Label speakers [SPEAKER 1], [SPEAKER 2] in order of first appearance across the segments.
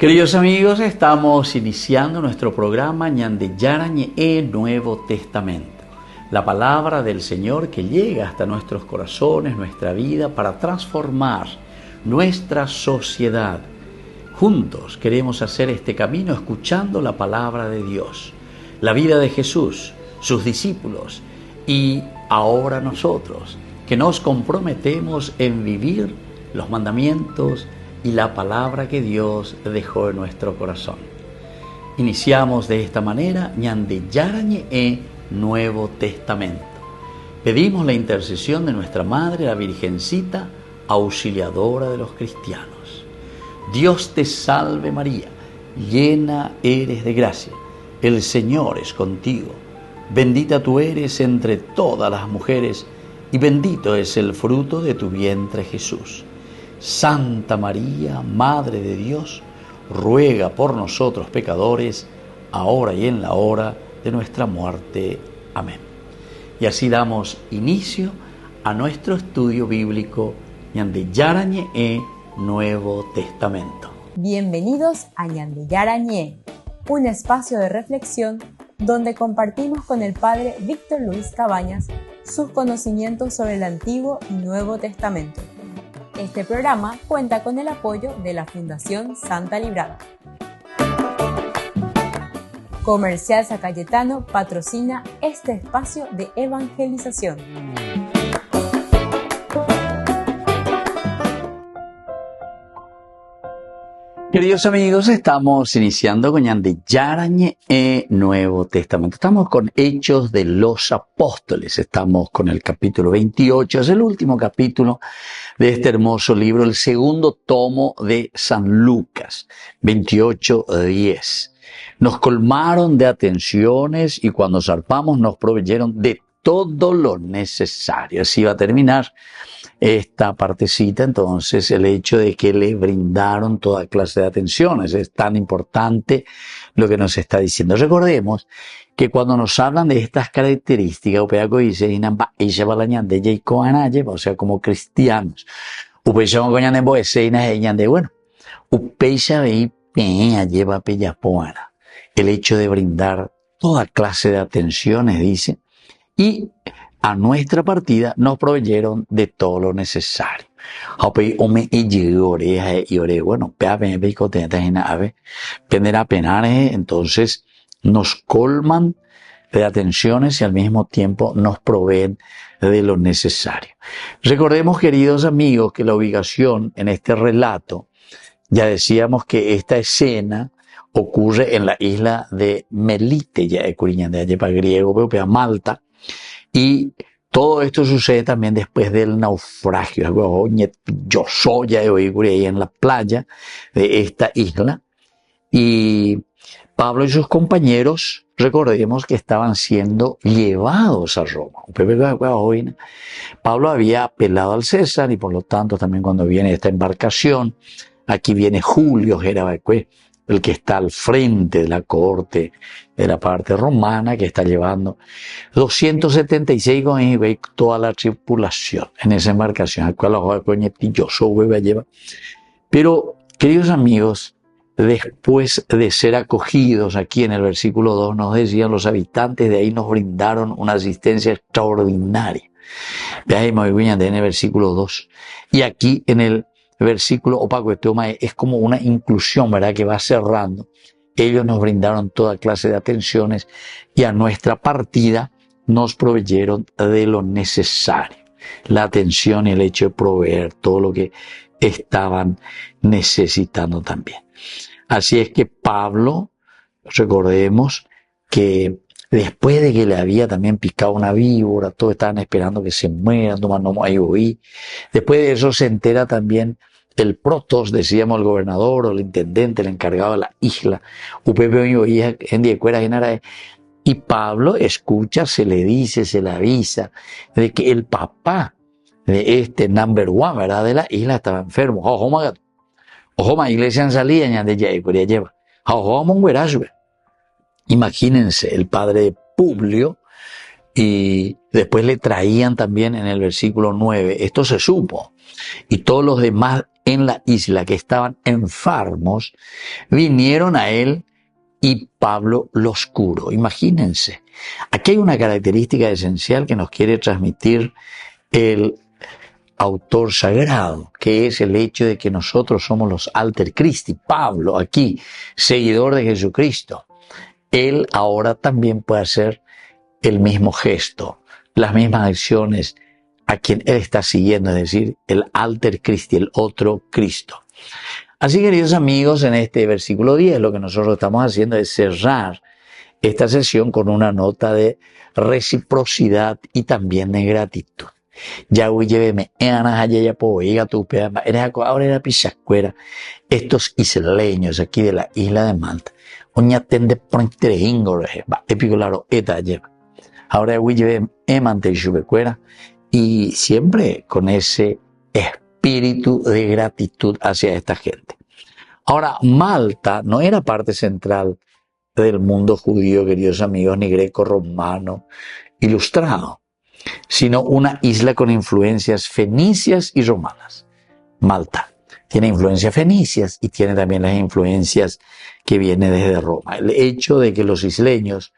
[SPEAKER 1] Queridos amigos, estamos iniciando nuestro programa Ñande Yarañe Nuevo Testamento. La palabra del Señor que llega hasta nuestros corazones, nuestra vida, para transformar nuestra sociedad. Juntos queremos hacer este camino escuchando la palabra de Dios, la vida de Jesús, sus discípulos y ahora nosotros, que nos comprometemos en vivir los mandamientos y la palabra que Dios dejó en nuestro corazón. Iniciamos de esta manera Ñande Yarañe Nuevo Testamento. Pedimos la intercesión de nuestra Madre, la Virgencita, auxiliadora de los cristianos. Dios te salve María, llena eres de gracia, el Señor es contigo. Bendita tú eres entre todas las mujeres y bendito es el fruto de tu vientre Jesús. Santa María, Madre de Dios, ruega por nosotros pecadores, ahora y en la hora de nuestra muerte. Amén. Y así damos inicio a nuestro estudio bíblico Ñande Yarañe Nuevo Testamento.
[SPEAKER 2] Bienvenidos a Ñande Yarañe, un espacio de reflexión donde compartimos con el Padre Víctor Luis Cabañas sus conocimientos sobre el Antiguo y Nuevo Testamento. Este programa cuenta con el apoyo de la Fundación Santa Librada. Comercial San Cayetano patrocina este espacio de evangelización.
[SPEAKER 1] Queridos amigos, estamos iniciando con Ñande Yarañe Nuevo Testamento. Estamos con Hechos de los Apóstoles. Estamos con el capítulo 28. Es el último capítulo de este hermoso libro, el segundo tomo de San Lucas, 28:10. Nos colmaron de atenciones y cuando zarpamos nos proveyeron de todo lo necesario. Así va a terminar esta partecita, entonces, el hecho de que le brindaron toda clase de atenciones. Es tan importante lo que nos está diciendo. Recordemos que cuando nos hablan de estas características, o sea, como cristianos, el hecho de brindar toda clase de atenciones, dice, y a nuestra partida nos proveyeron de todo lo necesario. Entonces nos colman de atenciones y al mismo tiempo nos proveen de lo necesario. Recordemos, queridos amigos, que la ubicación en este relato, ya decíamos que esta escena ocurre en la isla de Melite, ya de Curiñán, de allá para griego, pero Malta. Y todo esto sucede también después del naufragio. Yo soy ahí en la playa de esta isla. Y Pablo y sus compañeros, recordemos que estaban siendo llevados a Roma. Pablo había apelado al César y por lo tanto también cuando viene esta embarcación, aquí viene Julio, el que está al frente de la corte de la parte romana, que está llevando 276 con toda la tripulación en esa embarcación. Pero, queridos amigos, después de ser acogidos aquí en el versículo 2, nos decían los habitantes de ahí nos brindaron una asistencia extraordinaria. En el versículo 2. Y aquí en el versículo es como una inclusión, ¿verdad?, que va cerrando. Ellos nos brindaron toda clase de atenciones y a nuestra partida nos proveyeron de lo necesario. La atención y el hecho de proveer todo lo que estaban necesitando también. Así es que Pablo, recordemos que después de que le había también picado una víbora, todos estaban esperando que se mueran, después de eso se entera también el protos, decíamos el gobernador o el intendente, el encargado de la isla, y Pablo escucha, se le dice, se le avisa de que el papá de este number one, ¿verdad?, de la isla estaba enfermo. Iglesia en salida, imagínense, el padre de Publio Y después le traían también en el versículo 9, esto se supo, y todos los demás en la isla que estaban enfermos vinieron a él y Pablo los curó. Imagínense, aquí hay una característica esencial que nos quiere transmitir el autor sagrado, que es el hecho de que nosotros somos los alter Christi. Pablo, aquí, seguidor de Jesucristo, él ahora también puede hacer el mismo gesto, las mismas acciones a quien él está siguiendo, es decir, el alter Christi, el otro Cristo. Así, queridos amigos, en este versículo 10 lo que nosotros estamos haciendo es cerrar esta sesión con una nota de reciprocidad y también de gratitud. Ahora era pisascuera, estos isleños aquí de la isla de Malta. Ahora y siempre con ese espíritu de gratitud hacia esta gente. Ahora, Malta no era parte central del mundo judío, queridos amigos, ni greco-romano ilustrado, sino una isla con influencias fenicias y romanas. Malta tiene influencias fenicias y tiene también las influencias que vienen desde Roma. El hecho de que los isleños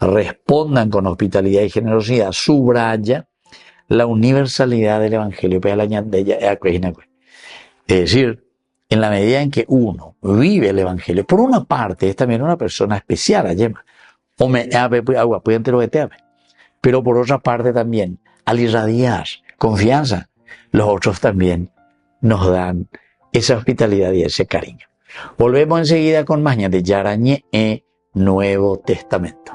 [SPEAKER 1] respondan con hospitalidad y generosidad subraya la universalidad del Evangelio. Es decir, en la medida en que uno vive el Evangelio, por una parte es también una persona especial, pero por otra parte también, al irradiar confianza, los otros también nos dan esa hospitalidad y ese cariño. Volvemos enseguida con más Ñan de Yarañé, Nuevo Testamento.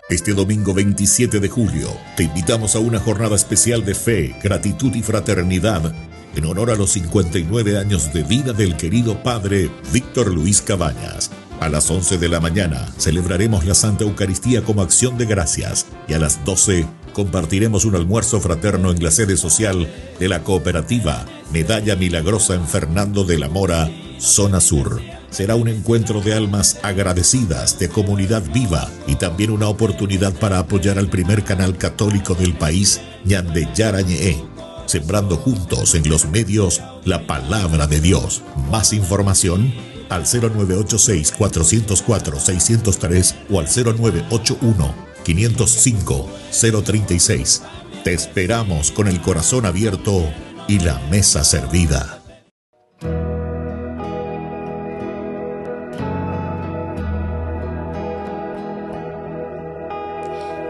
[SPEAKER 3] Este domingo 27 de julio te invitamos a una jornada especial de fe, gratitud y fraternidad en honor a los 59 años de vida del querido padre Víctor Luis Cabañas. A las 11 de la mañana celebraremos la Santa Eucaristía como acción de gracias y a las 12 compartiremos un almuerzo fraterno en la sede social de la cooperativa Medalla Milagrosa en Fernando de la Mora, Zona Sur. Será un encuentro de almas agradecidas, de comunidad viva y también una oportunidad para apoyar al primer canal católico del país, Ñan de Yarañé, sembrando juntos en los medios la palabra de Dios. Más información al 0986-404-603 o al 0981-505-036. Te esperamos con el corazón abierto y la mesa servida.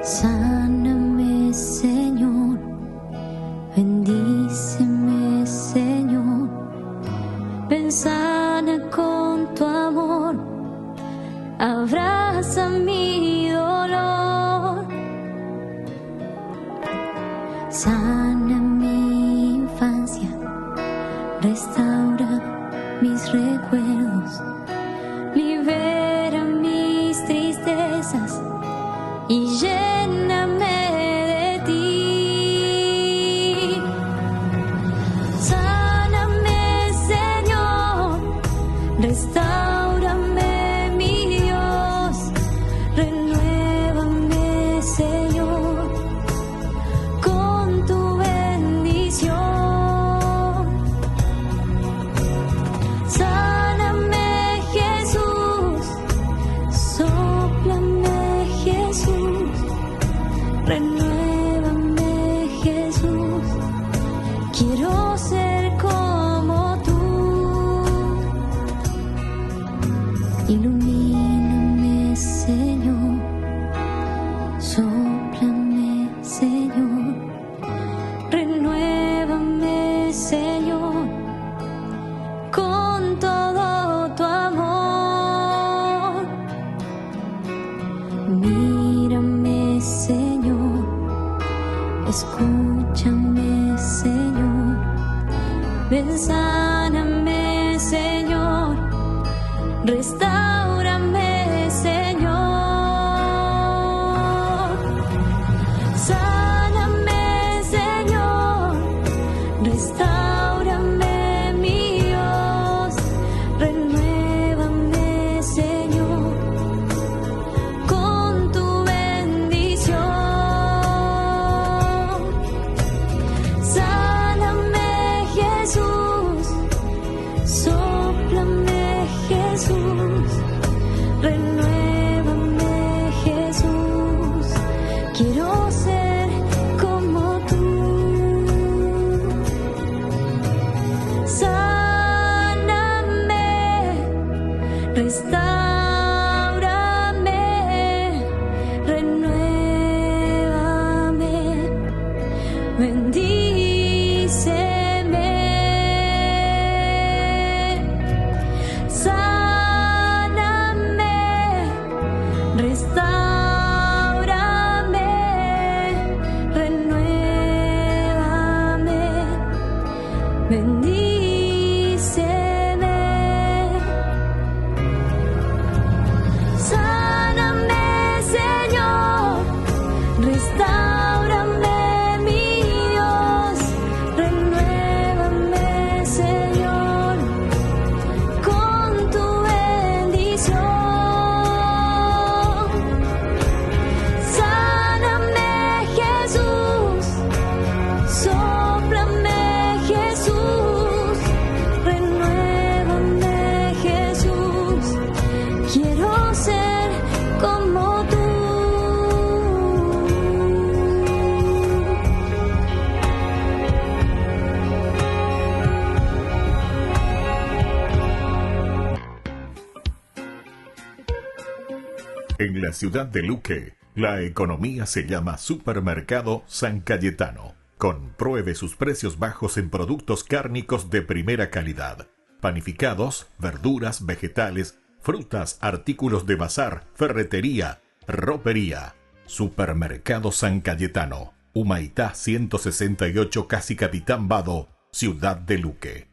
[SPEAKER 4] Sáname, Señor, bendíceme, Señor, ven, sana con tu amor, abraza mi dolor, sana mi infancia, restaura mis recuerdos, libera mis tristezas y lléname de ti. Sáname, Señor, restáurame, mi Dios, renuévame, Señor, con tu bendición. Sáname, Jesús, sóplame, Jesús, renuévame, Jesús, quiero ser como tú. Ilumíname, Señor, sóplame, Señor, renuévame, Señor. Escúchame, Señor, ven, sáname, Señor, restáurame, Señor, sáname, Señor, restáurame, mi Dios, renuévame, Señor, con tu bendición. Sáname, Jesús, sóplame, Jesús, renuévame, Jesús, quiero ser como tú. Sáname, restáurame, renuévame, bendíceme. Sáname, restáurame, renuévame, bendíceme. Sáname, Señor, restáurame, mi Dios, renuévame, Señor, con tu bendición. Sáname, Jesús, sóplame, Jesús, renuévame, Jesús, quiero ser como tú.
[SPEAKER 3] En la ciudad de Luque, la economía se llama Supermercado San Cayetano. Compruebe sus precios bajos en productos cárnicos de primera calidad. Panificados, verduras, vegetales, frutas, artículos de bazar, ferretería, ropería. Supermercado San Cayetano. Humaitá 168, casi Capitán Vado, ciudad de Luque.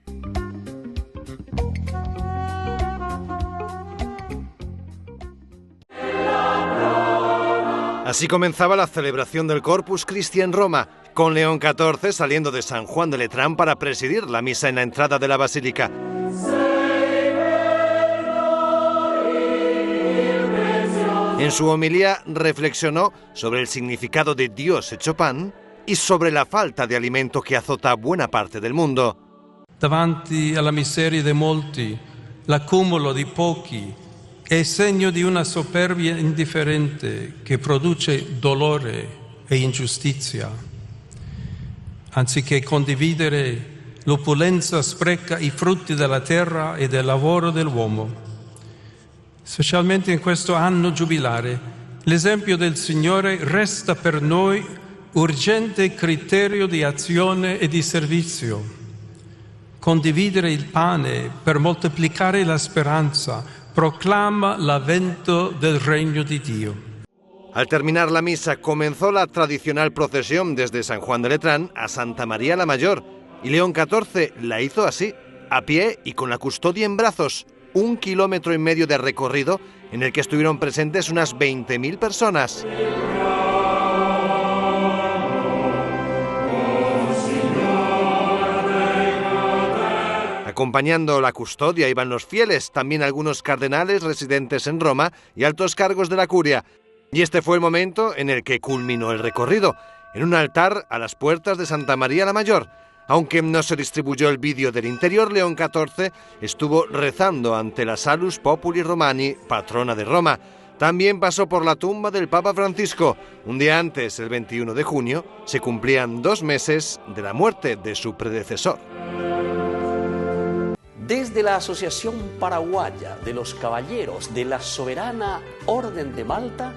[SPEAKER 5] Así comenzaba la celebración del Corpus Christi en Roma, con León XIV saliendo de San Juan de Letrán para presidir la misa en la entrada de la basílica. En su homilía reflexionó sobre el significado de Dios hecho pan y sobre la falta de alimento che azota buona parte del mondo.
[SPEAKER 6] Davanti alla miseria di molti, l'accumulo di pochi è segno di una superbia indifferente che produce dolore e ingiustizia. Anziché condividere, l'opulenza spreca i frutti della terra e del lavoro dell'uomo. Specialmente in questo anno giubilare, l'esempio del Signore resta per noi urgente criterio di azione e di servizio. Condividere il pane per moltiplicare la speranza proclama l'avvento del regno di Dio.
[SPEAKER 5] Al terminar la misa comenzó la tradicional procesión desde San Juan de Letrán a Santa María la Mayor, y León XIV la hizo así, a pie y con la custodia en brazos, 1,5 kilómetros de recorrido en el que estuvieron presentes unas 20.000 personas. Acompañando la custodia iban los fieles, también algunos cardenales residentes en Roma y altos cargos de la curia. Y este fue el momento en el que culminó el recorrido, en un altar a las puertas de Santa María la Mayor. Aunque no se distribuyó el vídeo del interior, León XIV estuvo rezando ante la Salus Populi Romani, patrona de Roma. También pasó por la tumba del Papa Francisco. Un día antes, el 21 de junio, se cumplían 2 meses de la muerte de su predecesor.
[SPEAKER 1] Desde la Asociación Paraguaya de los Caballeros de la Soberana Orden de Malta,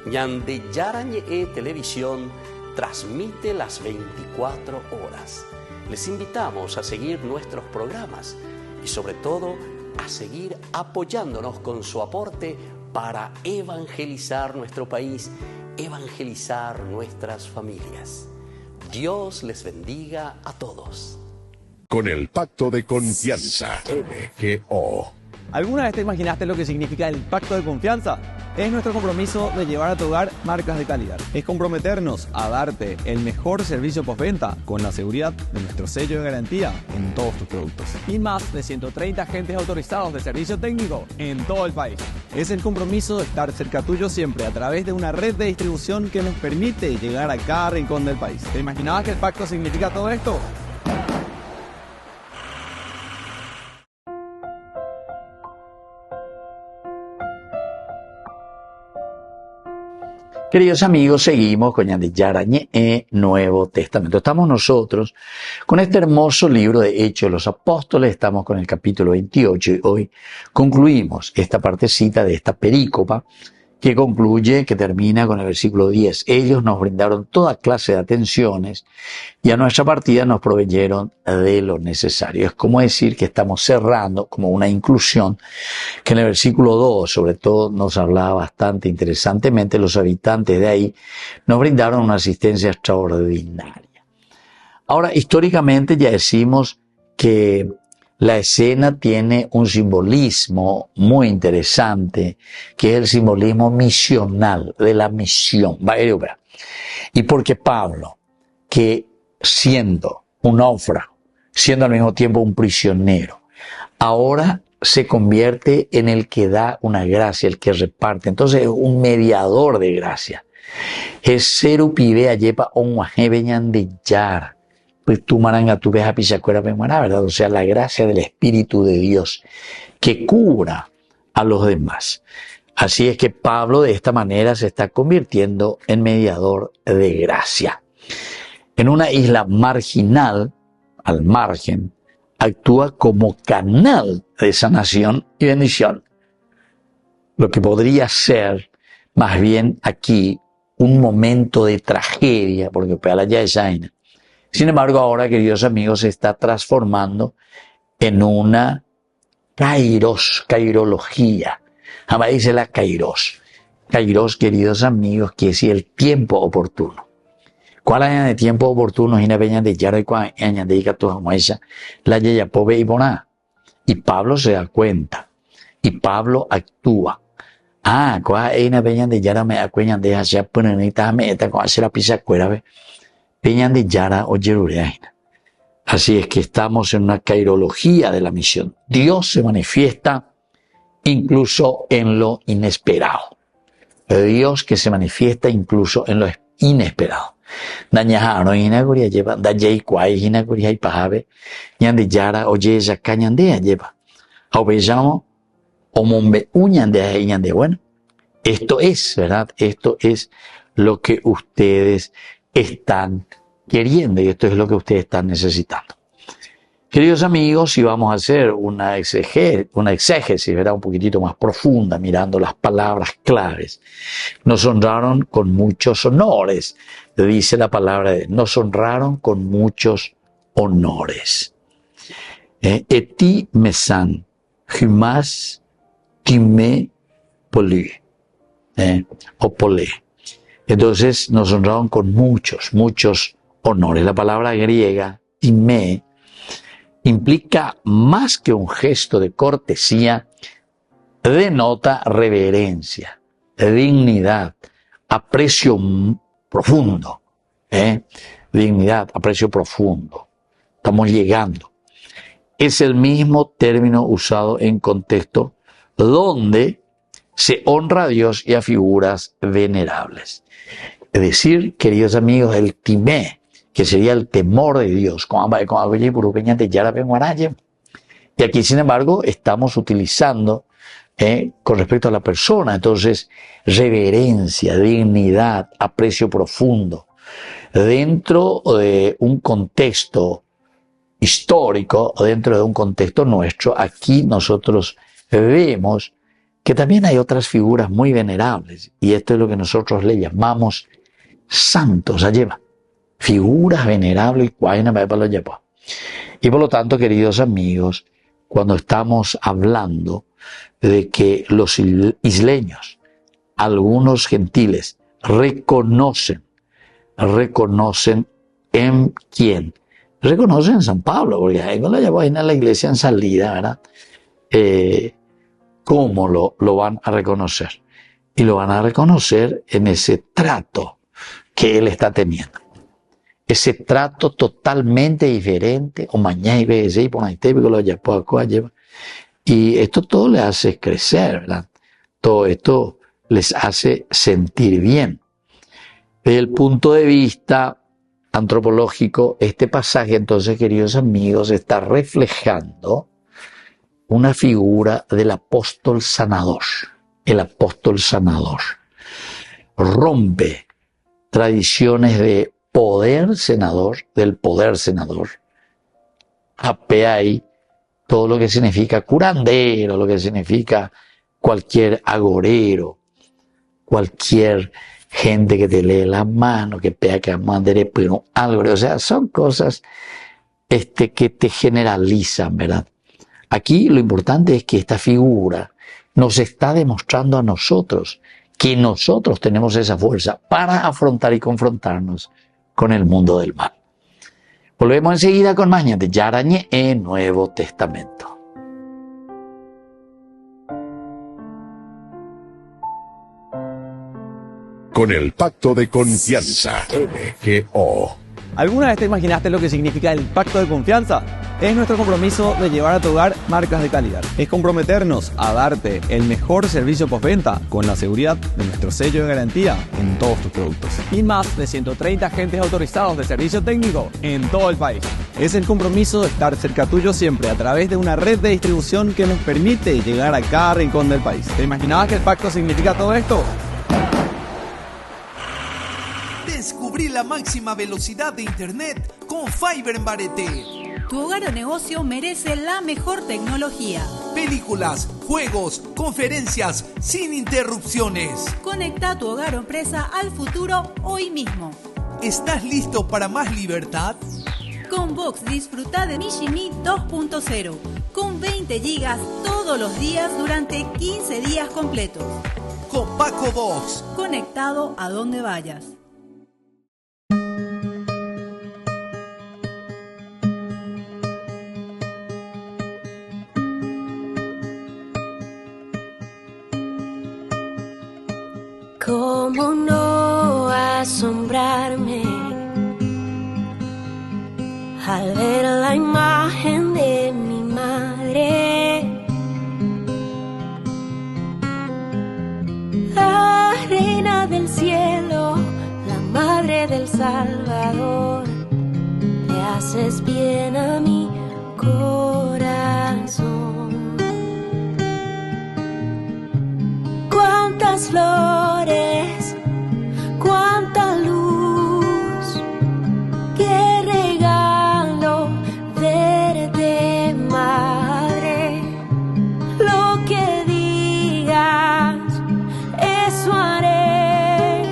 [SPEAKER 1] Ñande Yarañe Televisión transmite las 24 horas. Les invitamos a seguir nuestros programas y sobre todo a seguir apoyándonos con su aporte para evangelizar nuestro país, evangelizar nuestras familias.
[SPEAKER 7] Dios les bendiga a todos.
[SPEAKER 3] Con el Pacto de Confianza, MGO.
[SPEAKER 8] ¿Alguna vez te imaginaste lo que significa el Pacto de Confianza? Es nuestro compromiso de llevar a tu hogar marcas de calidad. Es comprometernos a darte el mejor servicio postventa con la seguridad de nuestro sello de garantía en todos tus productos. Y más de 130 agentes autorizados de servicio técnico en todo el país. Es el compromiso de estar cerca tuyo siempre a través de una red de distribución que nos permite llegar a cada rincón del país. ¿Te imaginabas que el pacto significa todo esto?
[SPEAKER 1] Queridos amigos, seguimos con Ñande Yarañé Nuevo Testamento. Estamos nosotros con este hermoso libro de Hechos de los Apóstoles. Estamos con el capítulo 28 y hoy concluimos esta partecita de esta perícopa que concluye, que termina con el versículo 10. Ellos nos brindaron toda clase de atenciones y a nuestra partida nos proveyeron de lo necesario. Es como decir que estamos cerrando como una inclusión que en el versículo 2 sobre todo nos hablaba bastante interesantemente. Los habitantes de ahí nos brindaron una asistencia extraordinaria. Ahora, históricamente ya decimos que la escena tiene un simbolismo muy interesante, que es el simbolismo misional, de la misión. Y porque Pablo, que siendo un náufrago, siendo al mismo tiempo un prisionero, ahora se convierte en el que da una gracia, el que reparte. Entonces es un mediador de gracia. Es ser upibe ayepa onguajebeñan de yar. Pues tú maranga, tú ves a pichacuera pemuara, ¿verdad? O sea, la gracia del Espíritu de Dios que cura a los demás. Así es que Pablo de esta manera se está convirtiendo en mediador de gracia. En una isla marginal, al margen, actúa como canal de sanación y bendición. Lo que podría ser más bien aquí un momento de tragedia, porque para allá es Aina. Sin embargo, ahora, queridos amigos, se está transformando en una cairología. Jamás dice la kairos. Kairos, queridos amigos, que es el tiempo oportuno. ¿Cuál año de tiempo oportuno? Hina peña de yaro y cuál año de ikato jamoesa, la yayapobe y boná. Y Pablo se da cuenta. Y Pablo actúa. ¿Cuál año peña de yaro me acuñan de hacia punanita me eta con hacer la pizza cuera, peñan de yara o yerureaina. Así es que estamos en una cairología de la misión. Dios se manifiesta incluso en lo inesperado. Dios que se manifiesta incluso en lo inesperado. Dañajano inaguria lleva, dayay kwai inaguria y pajabe, ñande yara o yeya cañandea lleva. Aubellamo o mombe uñandea y ñande. Bueno, esto es, ¿verdad? Esto es lo que ustedes están queriendo y esto es lo que ustedes están necesitando. Queridos amigos, si vamos a hacer una exégesis, ¿verdad? Un poquitito más profunda, mirando las palabras claves. Nos honraron con muchos honores, dice la palabra de Dios. Nos honraron con muchos honores. Eti mesan, humas, time, poli, o polé. Entonces nos honraron con muchos honores. La palabra griega, time, implica más que un gesto de cortesía, denota reverencia, dignidad, aprecio profundo. Dignidad, aprecio profundo. Estamos llegando. Es el mismo término usado en contexto donde se honra a Dios y a figuras venerables. Es decir, queridos amigos, el timé, que sería el temor de Dios. Y aquí, sin embargo, estamos utilizando con respecto a la persona. Entonces, reverencia, dignidad, aprecio profundo. Dentro de un contexto histórico, o dentro de un contexto nuestro, aquí nosotros vemos que también hay otras figuras muy venerables. Y esto es lo que nosotros le llamamos santos. Allá figuras venerables y por lo tanto, queridos amigos, cuando estamos hablando de que los isleños, algunos gentiles, reconocen en quién. Reconocen en San Pablo, porque ahí cuando ya vayan a la iglesia en salida, ¿verdad? ¿Cómo lo van a reconocer? Y lo van a reconocer en ese trato que él está teniendo. Ese trato totalmente diferente, o mañana y veces, y por ahí te lo ya poco lleva. Y esto todo le hace crecer, ¿verdad? Todo esto les hace sentir bien. Desde el punto de vista antropológico, este pasaje, entonces, queridos amigos, está reflejando una figura del apóstol sanador. El apóstol sanador rompe tradiciones de poder senador, del poder senador. Apea ahí todo lo que significa curandero, lo que significa cualquier agorero, cualquier gente que te lee la mano, que pega que mandere, pero algo, o sea, son cosas que te generalizan, ¿verdad? Aquí lo importante es que esta figura nos está demostrando a nosotros que nosotros tenemos esa fuerza para afrontar y confrontarnos con el mundo del mal. Volvemos enseguida con más de Yarañé en Nuevo Testamento.
[SPEAKER 3] Con el pacto de confianza, MGO.
[SPEAKER 8] ¿Alguna vez te imaginaste lo que significa el pacto de confianza? Es nuestro compromiso de llevar a tu hogar marcas de calidad. Es comprometernos a darte el mejor servicio postventa con la seguridad de nuestro sello de garantía en todos tus productos. Y más de 130 agentes autorizados de servicio técnico en todo el país. Es el compromiso de estar cerca tuyo siempre a través de una red de distribución que nos permite llegar a cada rincón del país. ¿Te imaginabas que el pacto significa todo esto?
[SPEAKER 9] Descubrí la máxima velocidad de internet con Fiber en Barete.
[SPEAKER 10] Tu hogar o negocio merece la mejor tecnología.
[SPEAKER 9] Películas, juegos, conferencias, sin interrupciones.
[SPEAKER 10] Conecta tu hogar o empresa al futuro hoy mismo.
[SPEAKER 9] ¿Estás listo para más libertad?
[SPEAKER 10] Con Vox disfruta de Mishimi 2.0 con 20 gigas todos los días durante 15 días completos.
[SPEAKER 9] Con Paco Vox.
[SPEAKER 10] Conectado a donde vayas.
[SPEAKER 4] ¿Cómo no asombrarme al ver la imagen de mi madre? La reina del cielo, la madre del Salvador, le haces bien a mi corazón. Cuántas flores, cuánta luz, qué regalo verte, madre. Lo que digas, eso haré.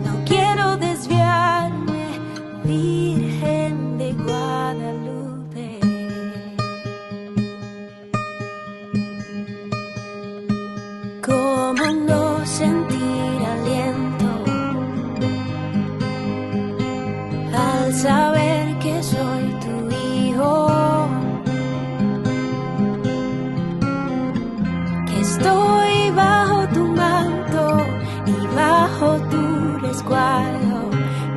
[SPEAKER 4] No quiero desviarme, Virgen de Guadalupe. ¿Cómo no sentir aliento al saber que soy tu hijo? Que estoy bajo tu manto y bajo tu resguardo,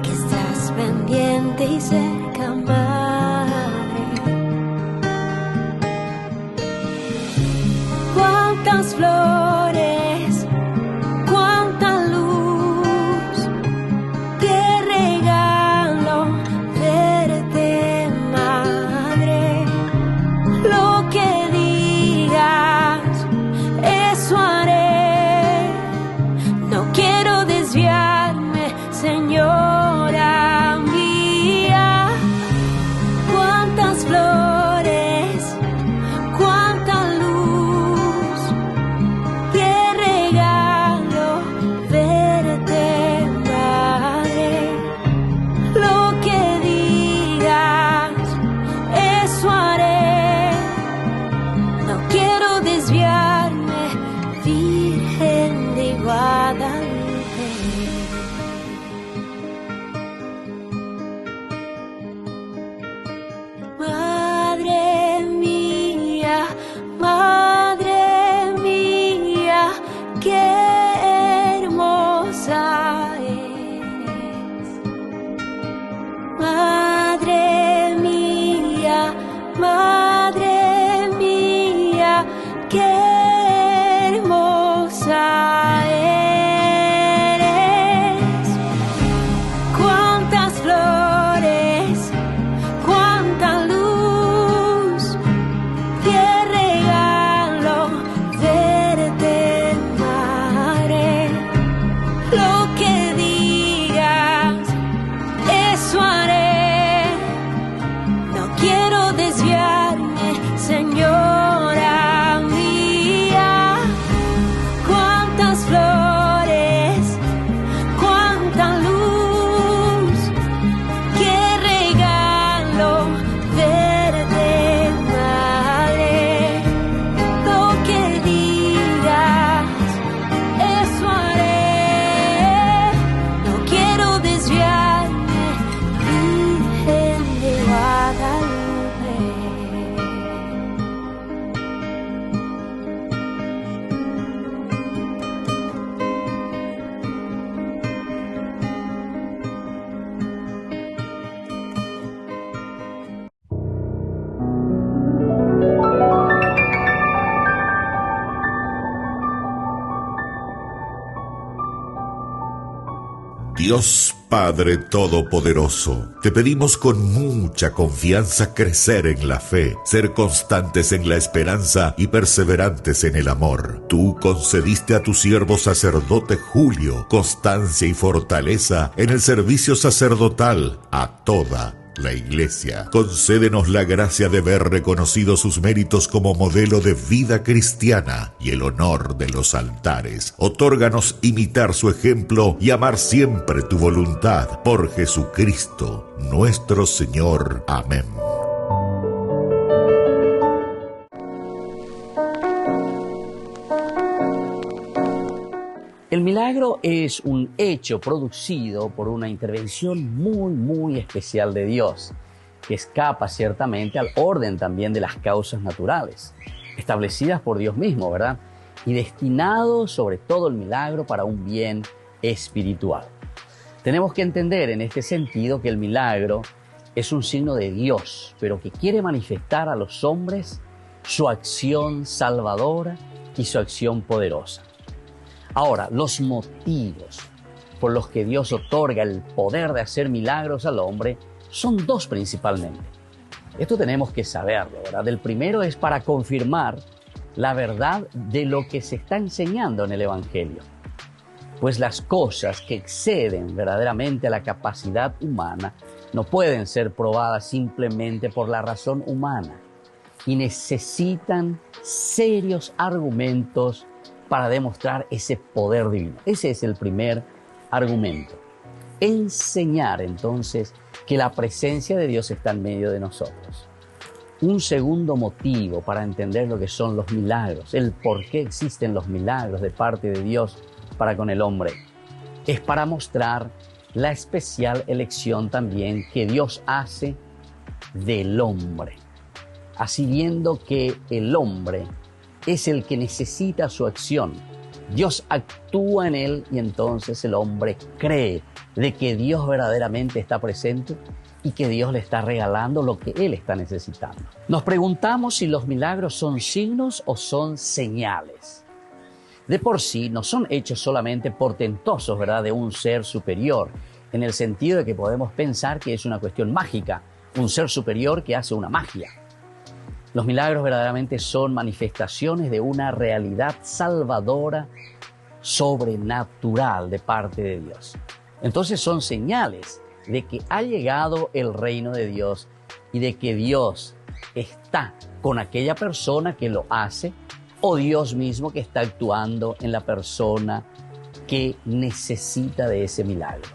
[SPEAKER 4] que estás pendiente y cerca, madre. Cuántas flores, cuánta luz, qué regalo verte, madre. Lo que digas, eso haré. No quiero desviarme, señora mía.
[SPEAKER 3] Dios Padre Todopoderoso, te pedimos con mucha confianza crecer en la fe, ser constantes en la esperanza y perseverantes en el amor. Tú concediste a tu siervo sacerdote Julio constancia y fortaleza en el servicio sacerdotal a toda la Iglesia. Concédenos la gracia de ver reconocidos sus méritos como modelo de vida cristiana y el honor de los altares. Otórganos imitar su ejemplo y amar siempre tu voluntad. Por Jesucristo, nuestro Señor. Amén.
[SPEAKER 1] El milagro es un hecho producido por una intervención muy especial de Dios, que escapa ciertamente al orden también de las causas naturales, establecidas por Dios mismo, ¿verdad? Y destinado sobre todo el milagro para un bien espiritual. Tenemos que entender en este sentido que el milagro es un signo de Dios, pero que quiere manifestar a los hombres su acción salvadora y su acción poderosa. Ahora, los motivos por los que Dios otorga el poder de hacer milagros al hombre son dos principalmente. Esto tenemos que saberlo, ¿verdad? El primero es para confirmar la verdad de lo que se está enseñando en el Evangelio. Pues las cosas que exceden verdaderamente a la capacidad humana no pueden ser probadas simplemente por la razón humana y necesitan serios argumentos para demostrar ese poder divino. Ese es el primer argumento. Enseñar entonces que la presencia de Dios está en medio de nosotros. Un segundo motivo para entender lo que son los milagros, el por qué existen los milagros de parte de Dios para con el hombre, es para mostrar la especial elección también que Dios hace del hombre. Así viendo que el hombre es el que necesita su acción. Dios actúa en él y entonces el hombre cree de que Dios verdaderamente está presente y que Dios le está regalando lo que él está necesitando. Nos preguntamos si los milagros son signos o son señales. De por sí no son hechos solamente portentosos, ¿verdad?, de un ser superior, en el sentido de que podemos pensar que es una cuestión mágica, un ser superior que hace una magia. Los milagros verdaderamente son manifestaciones de una realidad salvadora, sobrenatural de parte de Dios. Entonces son señales de que ha llegado el reino de Dios y de que Dios está con aquella persona que lo hace o Dios mismo que está actuando en la persona que necesita de ese milagro.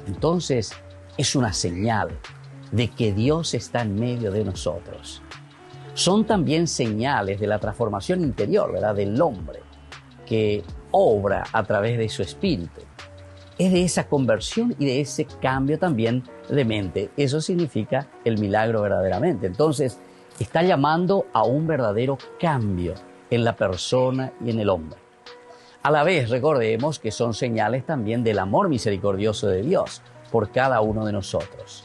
[SPEAKER 1] Entonces es una señal de que Dios está en medio de nosotros. Son también señales de la transformación interior, ¿verdad?, del hombre que obra a través de su espíritu. Es de esa conversión y de ese cambio también de mente. Eso significa el milagro verdaderamente. Entonces, está llamando a un verdadero cambio en la persona y en el hombre. A la vez, recordemos que son señales también del amor misericordioso de Dios por cada uno de nosotros.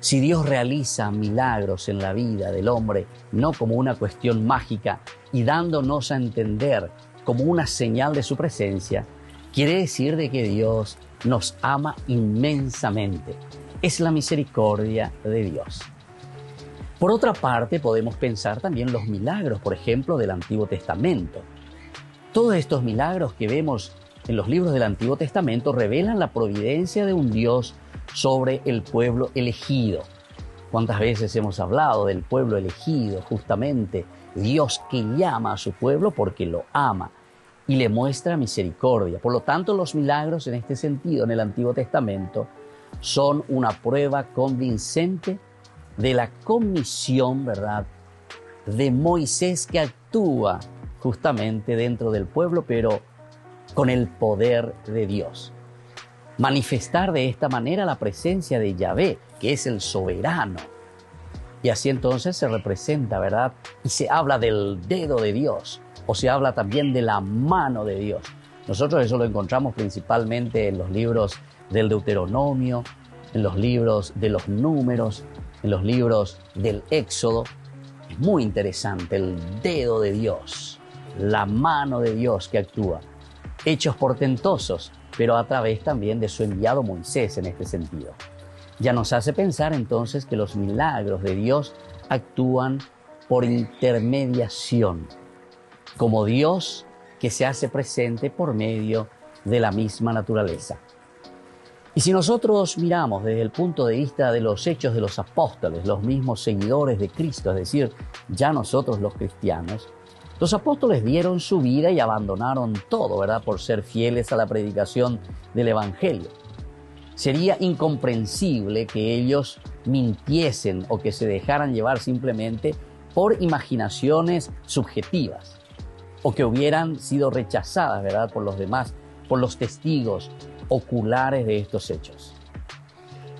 [SPEAKER 1] Si Dios realiza milagros en la vida del hombre, no como una cuestión mágica y dándonos a entender como una señal de su presencia, quiere decir de que Dios nos ama inmensamente. Es la misericordia de Dios. Por otra parte, podemos pensar también los milagros, por ejemplo, del Antiguo Testamento. Todos estos milagros que vemos en los libros del Antiguo Testamento revelan la providencia de un Dios sobre el pueblo elegido. ¿Cuántas veces hemos hablado del pueblo elegido? Justamente Dios que llama a su pueblo porque lo ama y le muestra misericordia. Por lo tanto, los milagros en este sentido en el Antiguo Testamento son una prueba convincente de la comisión, ¿verdad?, de Moisés que actúa justamente dentro del pueblo, pero con el poder de Dios. Manifestar de esta manera la presencia de Yahvé, que es el soberano. Y así entonces se representa, ¿verdad?, y se habla del dedo de Dios, o se habla también de la mano de Dios. Nosotros eso lo encontramos principalmente en los libros del Deuteronomio, en los libros de los Números, en los libros del Éxodo. Es muy interesante el dedo de Dios, la mano de Dios que actúa. Hechos portentosos pero a través también de su enviado Moisés en este sentido. Ya nos hace pensar entonces que los milagros de Dios actúan por intermediación, como Dios que se hace presente por medio de la misma naturaleza. Y si nosotros miramos desde el punto de vista de los hechos de los apóstoles, los mismos seguidores de Cristo, es decir, ya nosotros los cristianos, los apóstoles dieron su vida y abandonaron todo, ¿verdad?, por ser fieles a la predicación del Evangelio. Sería incomprensible que ellos mintiesen o que se dejaran llevar simplemente por imaginaciones subjetivas o que hubieran sido rechazadas, ¿verdad?, por los demás, por los testigos oculares de estos hechos.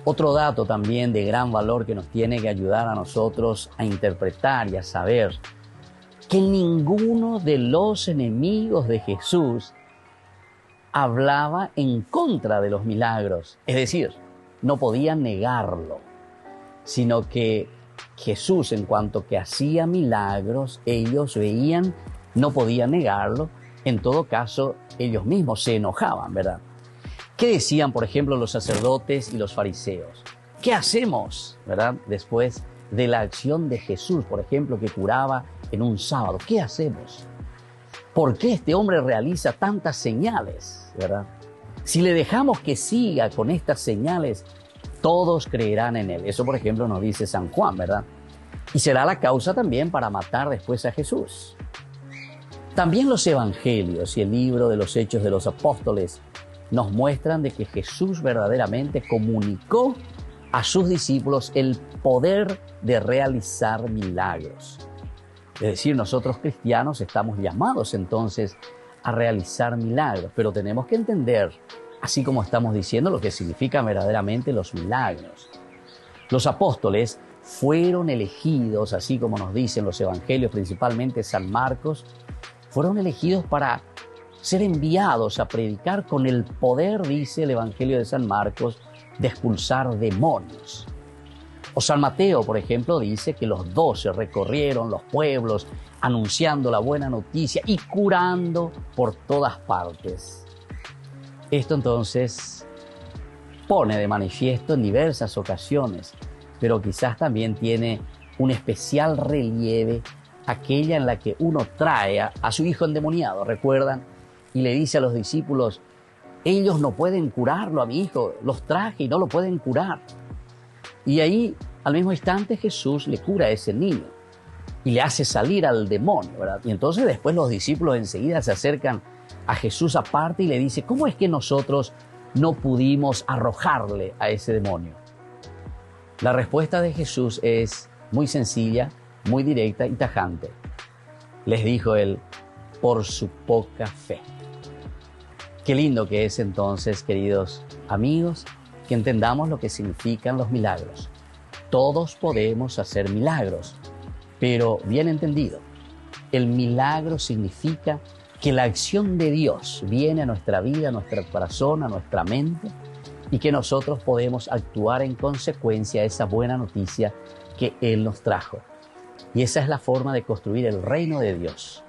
[SPEAKER 1] Otro dato también de gran valor que nos tiene que ayudar a nosotros a interpretar y a saber que ninguno de los enemigos de Jesús hablaba en contra de los milagros, es decir, no podían negarlo, sino que Jesús, en cuanto que hacía milagros, ellos veían, no podían negarlo. En todo caso, ellos mismos se enojaban, ¿verdad? ¿Qué decían, por ejemplo, los sacerdotes y los fariseos? ¿Qué hacemos, verdad, después de la acción de Jesús, por ejemplo, que curaba en un sábado? ¿Qué hacemos? ¿Por qué este hombre realiza tantas señales, verdad? Si le dejamos que siga con estas señales, todos creerán en él. Eso, por ejemplo, nos dice San Juan, ¿verdad? Y será la causa también para matar después a Jesús. También los evangelios y el libro de los Hechos de los Apóstoles nos muestran de que Jesús verdaderamente comunicó a sus discípulos el poder de realizar milagros. Es decir, nosotros cristianos estamos llamados entonces a realizar milagros, pero tenemos que entender, así como estamos diciendo, lo que significan verdaderamente los milagros. Los apóstoles fueron elegidos, así como nos dicen los evangelios, principalmente San Marcos, fueron elegidos para ser enviados a predicar con el poder, dice el Evangelio de San Marcos, de expulsar demonios. O San Mateo, por ejemplo, dice que los 12 recorrieron los pueblos anunciando la buena noticia y curando por todas partes. Esto entonces pone de manifiesto en diversas ocasiones, pero quizás también tiene un especial relieve aquella en la que uno trae a su hijo endemoniado, ¿recuerdan? Y le dice a los discípulos, ellos no pueden curarlo a mi hijo, los traje y no lo pueden curar. Y ahí, al mismo instante, Jesús le cura a ese niño y le hace salir al demonio, ¿verdad? Y entonces después los discípulos enseguida se acercan a Jesús aparte y le dice, ¿cómo es que nosotros no pudimos arrojarle a ese demonio? La respuesta de Jesús es muy sencilla, muy directa y tajante. Les dijo él, por su poca fe. Qué lindo que es entonces, queridos amigos, que entendamos lo que significan los milagros. Todos podemos hacer milagros, pero bien entendido, el milagro significa que la acción de Dios viene a nuestra vida, a nuestro corazón, a nuestra mente, y que nosotros podemos actuar en consecuencia a esa buena noticia que Él nos trajo. Y esa es la forma de construir el reino de Dios.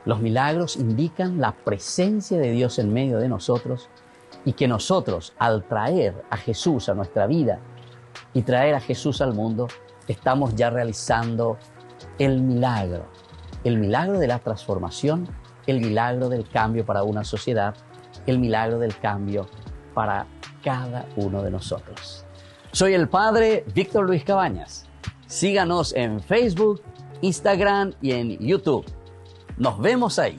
[SPEAKER 1] Los milagros indican la presencia de Dios en medio de nosotros y que nosotros, al traer a Jesús a nuestra vida y traer a Jesús al mundo, estamos ya realizando el milagro de la transformación, el milagro del cambio para una sociedad, el milagro del cambio para cada uno de nosotros. Soy el Padre Víctor Luis Cabañas. Síganos en Facebook, Instagram y en YouTube. Nos vemos ahí.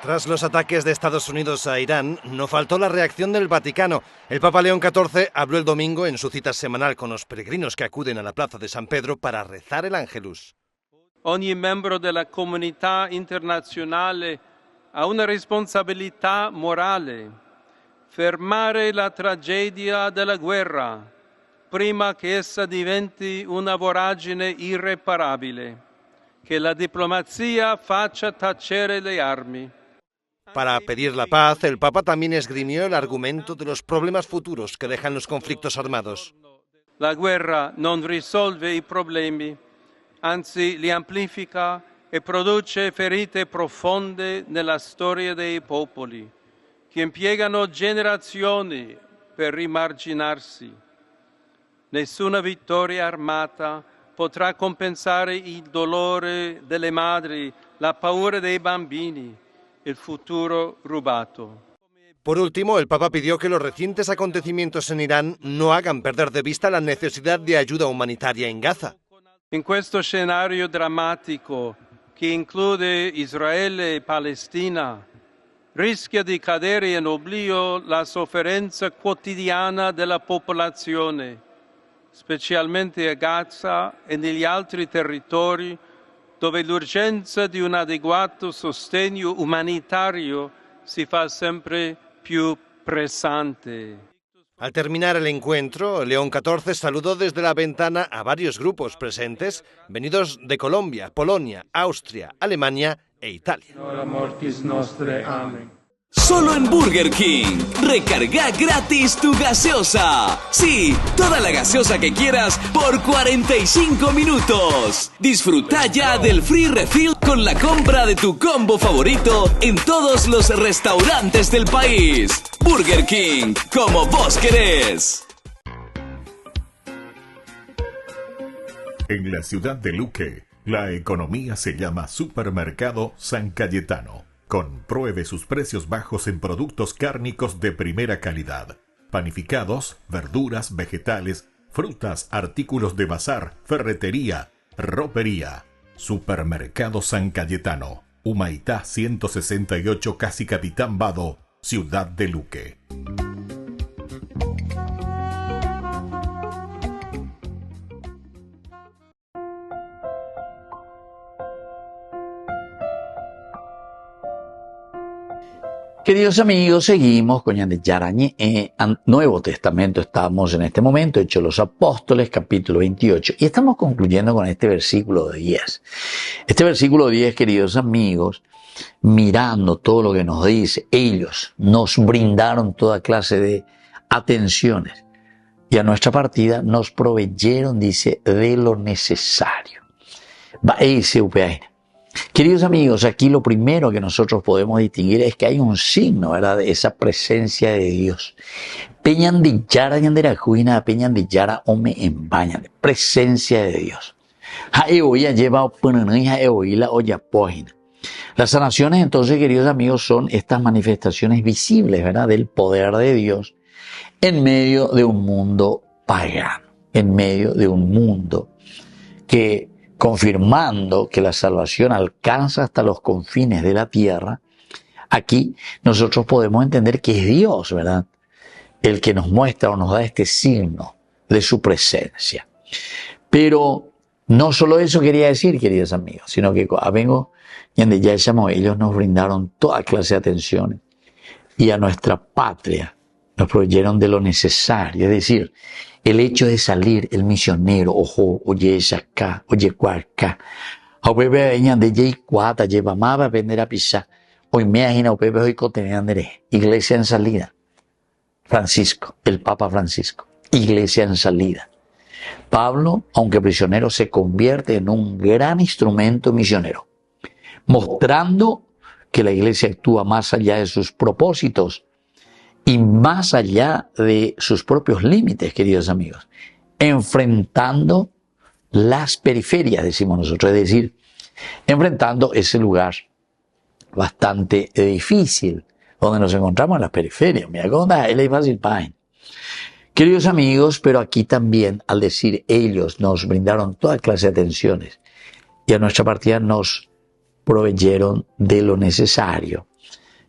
[SPEAKER 5] Tras los ataques de Estados Unidos a Irán, no faltó la reacción del Vaticano. El Papa León XIV habló el domingo en su cita semanal con los peregrinos que acuden a la Plaza de San Pedro para rezar el Ángelus.
[SPEAKER 6] Ogni membro della comunità internazionale ha una responsabilità morale: fermare la tragedia della guerra, prima che essa diventi una voragine irreparabile, che la diplomazia faccia tacere le armi.
[SPEAKER 5] Para pedir la paz, el Papa también esgrimió el argumento de los problemas futuros que dejan los conflictos armados.
[SPEAKER 6] La guerra non risolve i problemi, anzi li amplifica e produce ferite profonde nella storia dei popoli, che impiegano generazioni per rimarginarsi. Nessuna vittoria armata potrà compensare il dolore delle madri, la paura dei bambini, el futuro rubato.
[SPEAKER 5] Por último, el Papa pidió que los recientes acontecimientos en Irán no hagan perder de vista la necesidad de ayuda humanitaria en Gaza.
[SPEAKER 6] In questo scenario drammatico, che include Israele e Palestina, rischia di cadere in oblio la sofferenza quotidiana della popolazione, specialmente a Gaza e negli altri territori dove l'urgenza di un adeguato sostegno umanitario si fa sempre più pressante.
[SPEAKER 5] Al terminar el encuentro, León XIV saludó desde la ventana a varios grupos presentes, venidos de Colombia, Polonia, Austria, Alemania e Italia.
[SPEAKER 11] Solo en Burger King. Recarga gratis tu gaseosa. Sí, toda la gaseosa que quieras por 45 minutos. Disfruta ya del free refill con la compra de tu combo favorito en todos los restaurantes del país. Burger King, como vos querés.
[SPEAKER 3] En la ciudad de Luque, la economía se llama Supermercado San Cayetano. Compruebe sus precios bajos en productos cárnicos de primera calidad. Panificados, verduras, vegetales, frutas, artículos de bazar, ferretería, ropería. Supermercado San Cayetano. Humaitá 168, Casi Capitán Vado, Ciudad de Luque.
[SPEAKER 1] Queridos amigos, seguimos con Ñande Yarañe, Nuevo Testamento estamos en este momento, Hechos de los Apóstoles, capítulo 28, y estamos concluyendo con este versículo 10. Este versículo 10, queridos amigos, mirando todo lo que nos dice, ellos nos brindaron toda clase de atenciones, y a nuestra partida nos proveyeron, dice, de lo necesario. Queridos amigos, aquí lo primero que nosotros podemos distinguir es que hay un signo, ¿verdad?, de esa presencia de Dios. Peñandillara, ñanderajuina, peñandillara, ome embaña, presencia de Dios. Las sanaciones, entonces, queridos amigos, son estas manifestaciones visibles, ¿verdad?, del poder de Dios en medio de un mundo pagano, en medio de un mundo que, confirmando que la salvación alcanza hasta los confines de la tierra, aquí nosotros podemos entender que es Dios, ¿verdad?, el que nos muestra o nos da este signo de su presencia. Pero no solo eso quería decir, queridos amigos, sino que ellos nos brindaron toda clase de atenciones y a nuestra patria nos proveyeron de lo necesario, es decir, el hecho de salir, el misionero, ojo, oye, acá, oye, cuarca, a pepe veñan de jay cuata, lleva más a vender a pisar, hoy me imagina, pepe hoy cotenandere, iglesia en salida, Francisco, el Papa Francisco, iglesia en salida. Pablo, aunque prisionero, se convierte en un gran instrumento misionero, mostrando que la iglesia actúa más allá de sus propósitos y más allá de sus propios límites, queridos amigos, enfrentando las periferias, decimos nosotros, es decir, enfrentando ese lugar bastante difícil, donde nos encontramos en las periferias. Mira cómo es fácil, pain. Queridos amigos, pero aquí también, al decir ellos, nos brindaron toda clase de atenciones y a nuestra partida nos proveyeron de lo necesario.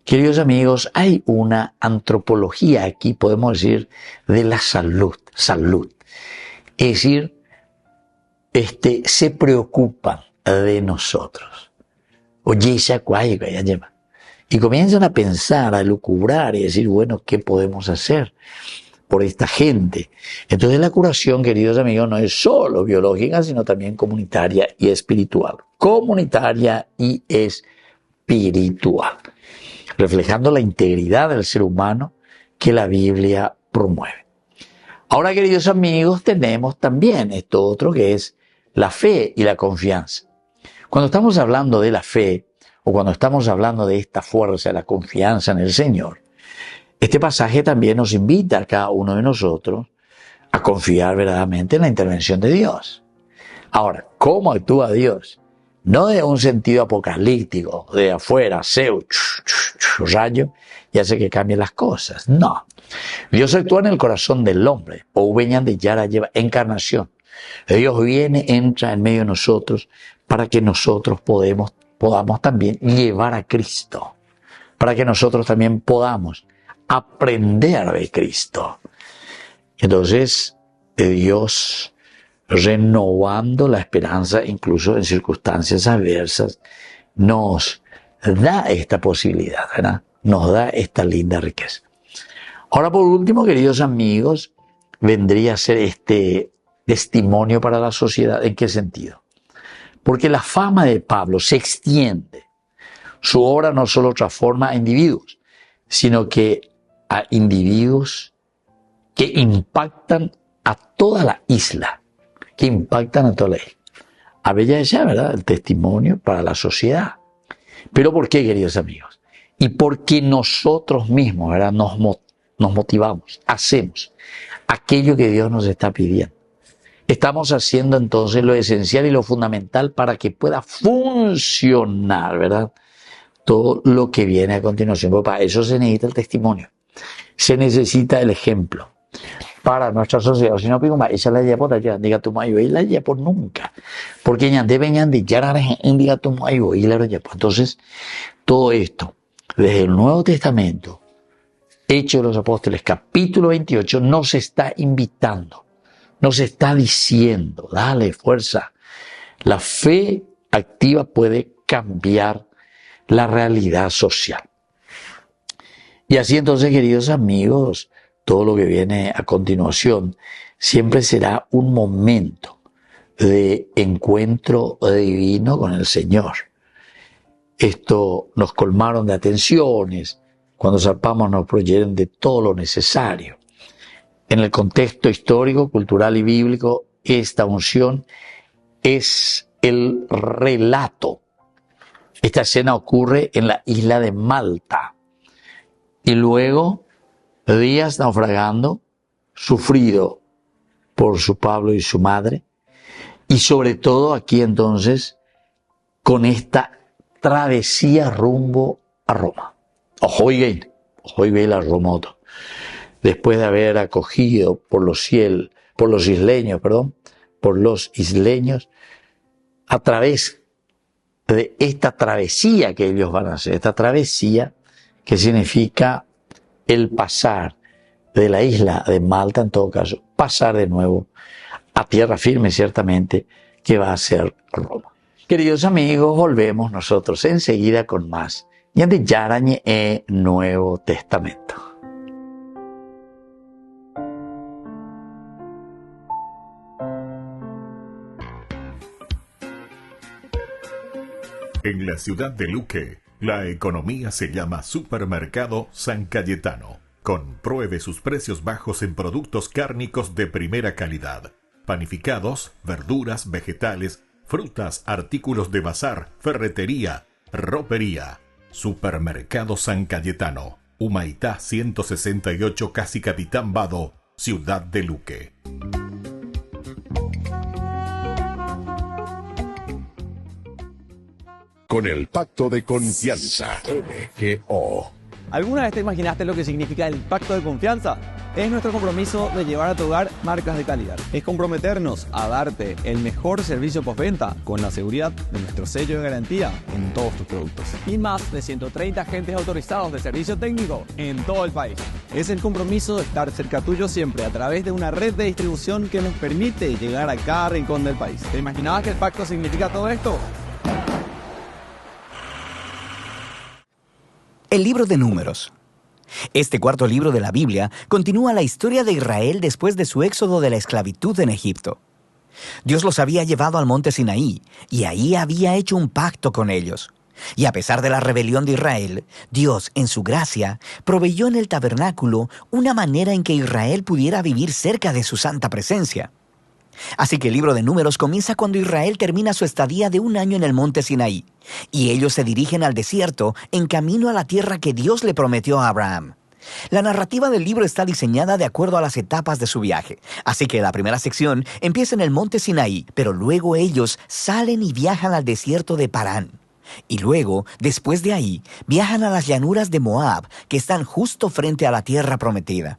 [SPEAKER 1] Queridos amigos, hay una antropología aquí, podemos decir, de la salud. Es decir, se preocupan de nosotros. Oye, y comienzan a pensar, a lucubrar y decir, bueno, ¿qué podemos hacer por esta gente. Entonces la curación, queridos amigos, no es solo biológica, sino también comunitaria y espiritual. Comunitaria y espiritual, reflejando la integridad del ser humano que la Biblia promueve. Ahora, queridos amigos, tenemos también esto otro que es la fe y la confianza. Cuando estamos hablando de la fe, o cuando estamos hablando de esta fuerza, la confianza en el Señor, este pasaje también nos invita a cada uno de nosotros a confiar verdaderamente en la intervención de Dios. Ahora, ¿cómo actúa Dios? No de un sentido apocalíptico, de afuera, rayo, y hace que cambien las cosas. No. Dios actúa en el corazón del hombre, o veñan de Yara lleva encarnación. Dios viene, entra en medio de nosotros para que nosotros podamos también llevar a Cristo, para que nosotros también podamos aprender de Cristo. Entonces, Dios renovando la esperanza, incluso en circunstancias adversas, nos da esta posibilidad, ¿verdad? Nos da esta linda riqueza. Ahora, por último, queridos amigos, vendría a ser este testimonio para la sociedad. ¿En qué sentido? Porque la fama de Pablo se extiende. Su obra no solo transforma a individuos, sino que a individuos que impactan a toda la isla, A bella ella, ¿verdad? El testimonio para la sociedad. ¿Pero por qué, queridos amigos? Y porque nosotros mismos, ¿verdad? Nos motivamos, hacemos aquello que Dios nos está pidiendo. Estamos haciendo entonces lo esencial y lo fundamental para que pueda funcionar, ¿verdad? Todo lo que viene a continuación. Pero para eso se necesita el testimonio. Se necesita el ejemplo para nuestra sociedad. Si no, esa la llevo allá, diga tu mayo, y la llevo nunca. Porque ya deben de ya diga tu mayo, y la llevo. Entonces, todo esto, desde el Nuevo Testamento, Hechos de los Apóstoles, capítulo 28, nos está invitando, nos está diciendo, dale fuerza. La fe activa puede cambiar la realidad social. Y así entonces, queridos amigos, todo lo que viene a continuación siempre será un momento de encuentro divino con el Señor. Esto nos colmaron de atenciones, cuando zarpamos nos proveyeron de todo lo necesario. En el contexto histórico, cultural y bíblico, esta unción es el relato. Esta escena ocurre en la isla de Malta. Y luego, días naufragando, sufrido por su Pablo y su madre, y sobre todo aquí entonces, con esta travesía rumbo a Roma. Ojo y la Roma. Después de haber acogido por los isleños, a través de esta travesía que ellos van a hacer, esta travesía que significa el pasar de la isla de Malta, en todo caso, pasar de nuevo a tierra firme, ciertamente, que va a ser Roma. Queridos amigos, volvemos nosotros enseguida con más Ñande Yarañe e Nuevo Testamento.
[SPEAKER 3] En la ciudad de Luque, la economía se llama Supermercado San Cayetano. Compruebe sus precios bajos en productos cárnicos de primera calidad. Panificados, verduras, vegetales, frutas, artículos de bazar, ferretería, ropería. Supermercado San Cayetano, Humaitá 168, Casi Capitán Vado, ciudad de Luque.
[SPEAKER 12] Con el pacto de confianza, MGO.
[SPEAKER 8] ¿Alguna vez te imaginaste lo que significa el pacto de confianza? Es nuestro compromiso de llevar a tu hogar marcas de calidad. Es comprometernos a darte el mejor servicio postventa con la seguridad de nuestro sello de garantía en todos tus productos. Y más de 130 agentes autorizados de servicio técnico en todo el país. Es el compromiso de estar cerca tuyo siempre a través de una red de distribución que nos permite llegar a cada rincón del país. ¿Te imaginabas que el pacto significa todo esto?
[SPEAKER 13] El libro de Números Este cuarto libro de la Biblia continúa la historia de Israel después de su éxodo de la esclavitud en Egipto. Dios los había llevado al monte Sinaí y ahí había hecho un pacto con ellos. Y a pesar de la rebelión de Israel, Dios, en su gracia, proveyó en el tabernáculo una manera en que Israel pudiera vivir cerca de su santa presencia. Así que el libro de Números comienza cuando Israel termina su estadía de 1 año en el monte Sinaí, y ellos se dirigen al desierto en camino a la tierra que Dios le prometió a Abraham. La narrativa del libro está diseñada de acuerdo a las etapas de su viaje, así que la primera sección empieza en el monte Sinaí, pero luego ellos salen y viajan al desierto de Parán. Y luego, después de ahí, viajan a las llanuras de Moab, que están justo frente a la tierra prometida.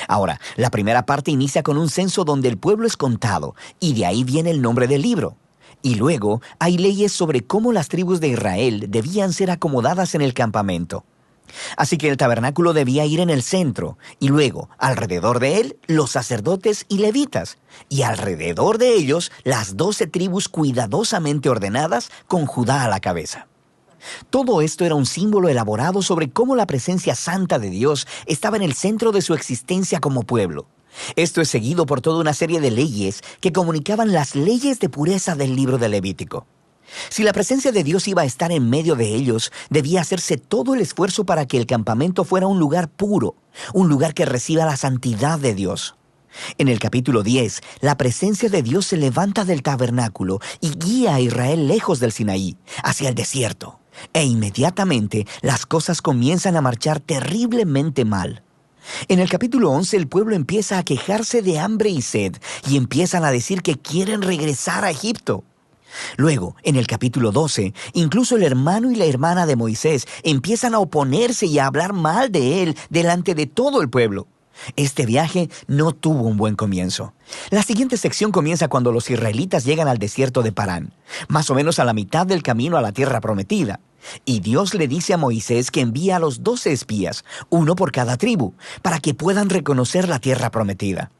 [SPEAKER 13] Ahora, la primera parte inicia con un censo donde el pueblo es contado, y de ahí viene el nombre del libro. Y luego hay leyes sobre cómo las tribus de Israel debían ser acomodadas en el campamento. Así que el tabernáculo debía ir en el centro, y luego, alrededor de él, los sacerdotes y levitas, y alrededor de ellos, las 12 tribus cuidadosamente ordenadas con Judá a la cabeza. Todo esto era un símbolo elaborado sobre cómo la presencia santa de Dios estaba en el centro de su existencia como pueblo. Esto es seguido por toda una serie de leyes que comunicaban las leyes de pureza del libro de Levítico. Si la presencia de Dios iba a estar en medio de ellos, debía hacerse todo el esfuerzo para que el campamento fuera un lugar puro, un lugar que reciba la santidad de Dios. En el capítulo 10, la presencia de Dios se levanta del tabernáculo y guía a Israel lejos del Sinaí, hacia el desierto. E inmediatamente las cosas comienzan a marchar terriblemente mal. En el capítulo 11 el pueblo empieza a quejarse de hambre y sed y empiezan a decir que quieren regresar a Egipto. Luego, en el capítulo 12, incluso el hermano y la hermana de Moisés empiezan a oponerse y a hablar mal de él delante de todo el pueblo. Este viaje no tuvo un buen comienzo. La siguiente sección comienza cuando los israelitas llegan al desierto de Parán, más o menos a la mitad del camino a la tierra prometida. Y Dios le dice a Moisés que envía a los 12 espías, uno por cada tribu, para que puedan reconocer la tierra prometida.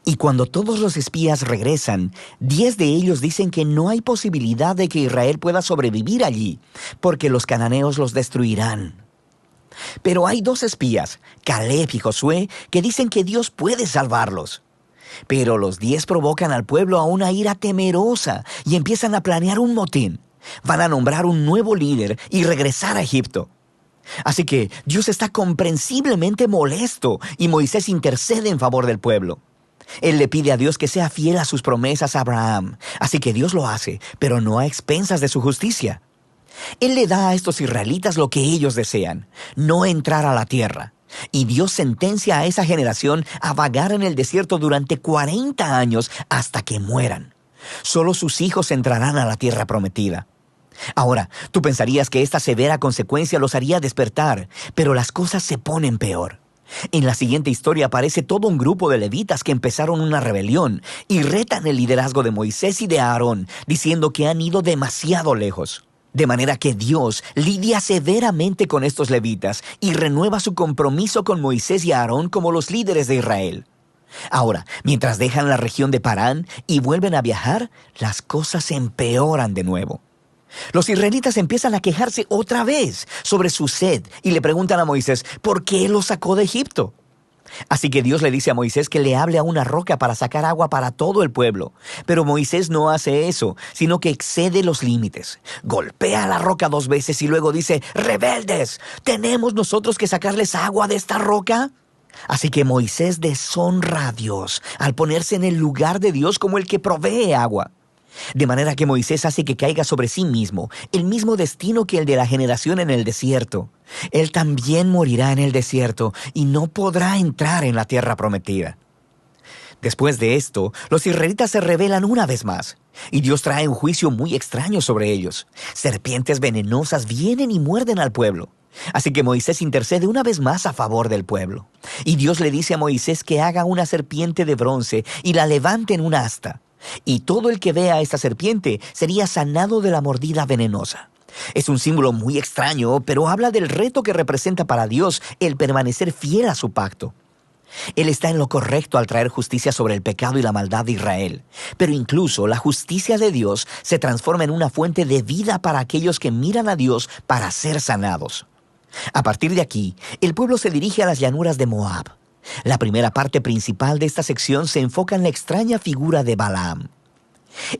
[SPEAKER 13] Y cuando todos los espías regresan, 10 de ellos dicen que no hay posibilidad de que Israel pueda sobrevivir allí, porque los cananeos los destruirán. Pero hay 2 espías, Caleb y Josué, que dicen que Dios puede salvarlos. Pero los 10 provocan al pueblo a una ira temerosa y empiezan a planear un motín. Van a nombrar un nuevo líder y regresar a Egipto. Así que Dios está comprensiblemente molesto y Moisés intercede en favor del pueblo. Él le pide a Dios que sea fiel a sus promesas a Abraham, así que Dios lo hace, pero no a expensas de su justicia. Él le da a estos israelitas lo que ellos desean, no entrar a la tierra. Y Dios sentencia a esa generación a vagar en el desierto durante 40 años hasta que mueran. Solo sus hijos entrarán a la tierra prometida. Ahora, tú pensarías que esta severa consecuencia los haría despertar, pero las cosas se ponen peor. En la siguiente historia aparece todo un grupo de levitas que empezaron una rebelión y retan el liderazgo de Moisés y de Aarón, diciendo que han ido demasiado lejos. De manera que Dios lidia severamente con estos levitas y renueva su compromiso con Moisés y Aarón como los líderes de Israel. Ahora, mientras dejan la región de Parán y vuelven a viajar, las cosas se empeoran de nuevo. Los israelitas empiezan a quejarse otra vez sobre su sed y le preguntan a Moisés por qué los sacó de Egipto. Así que Dios le dice a Moisés que le hable a una roca para sacar agua para todo el pueblo. Pero Moisés no hace eso, sino que excede los límites. Golpea la roca 2 veces y luego dice: «¡Rebeldes! ¿Tenemos nosotros que sacarles agua de esta roca?». Así que Moisés deshonra a Dios al ponerse en el lugar de Dios como el que provee agua. De manera que Moisés hace que caiga sobre sí mismo el mismo destino que el de la generación en el desierto. Él también morirá en el desierto y no podrá entrar en la tierra prometida. Después de esto, los israelitas se rebelan una vez más, y Dios trae un juicio muy extraño sobre ellos. Serpientes venenosas vienen y muerden al pueblo. Así que Moisés intercede una vez más a favor del pueblo. Y Dios le dice a Moisés que haga una serpiente de bronce y la levante en una asta. Y todo el que vea a esta serpiente sería sanado de la mordida venenosa. Es un símbolo muy extraño, pero habla del reto que representa para Dios el permanecer fiel a su pacto. Él está en lo correcto al traer justicia sobre el pecado y la maldad de Israel. Pero incluso la justicia de Dios se transforma en una fuente de vida para aquellos que miran a Dios para ser sanados. A partir de aquí, el pueblo se dirige a las llanuras de Moab. La primera parte principal de esta sección se enfoca en la extraña figura de Balaam.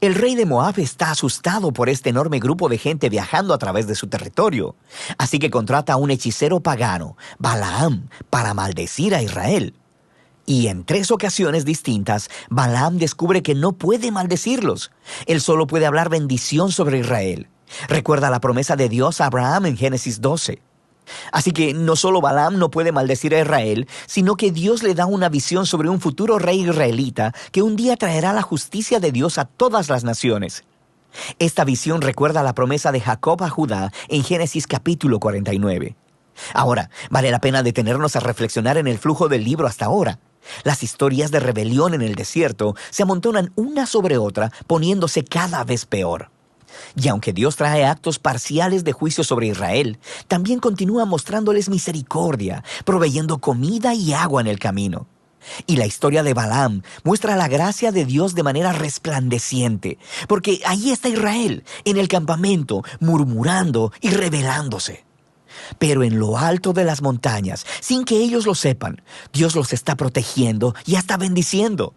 [SPEAKER 13] El rey de Moab está asustado por este enorme grupo de gente viajando a través de su territorio, así que contrata a un hechicero pagano, Balaam, para maldecir a Israel. Y en 3 ocasiones distintas, Balaam descubre que no puede maldecirlos. Él solo puede hablar bendición sobre Israel. Recuerda la promesa de Dios a Abraham en Génesis 12. Así que no solo Balaam no puede maldecir a Israel, sino que Dios le da una visión sobre un futuro rey israelita que un día traerá la justicia de Dios a todas las naciones. Esta visión recuerda la promesa de Jacob a Judá en Génesis capítulo 49. Ahora, vale la pena detenernos a reflexionar en el flujo del libro hasta ahora. Las historias de rebelión en el desierto se amontonan una sobre otra, poniéndose cada vez peor. Y aunque Dios trae actos parciales de juicio sobre Israel, también continúa mostrándoles misericordia, proveyendo comida y agua en el camino. Y la historia de Balaam muestra la gracia de Dios de manera resplandeciente, porque ahí está Israel, en el campamento, murmurando y rebelándose. Pero en lo alto de las montañas, sin que ellos lo sepan, Dios los está protegiendo y hasta bendiciendo.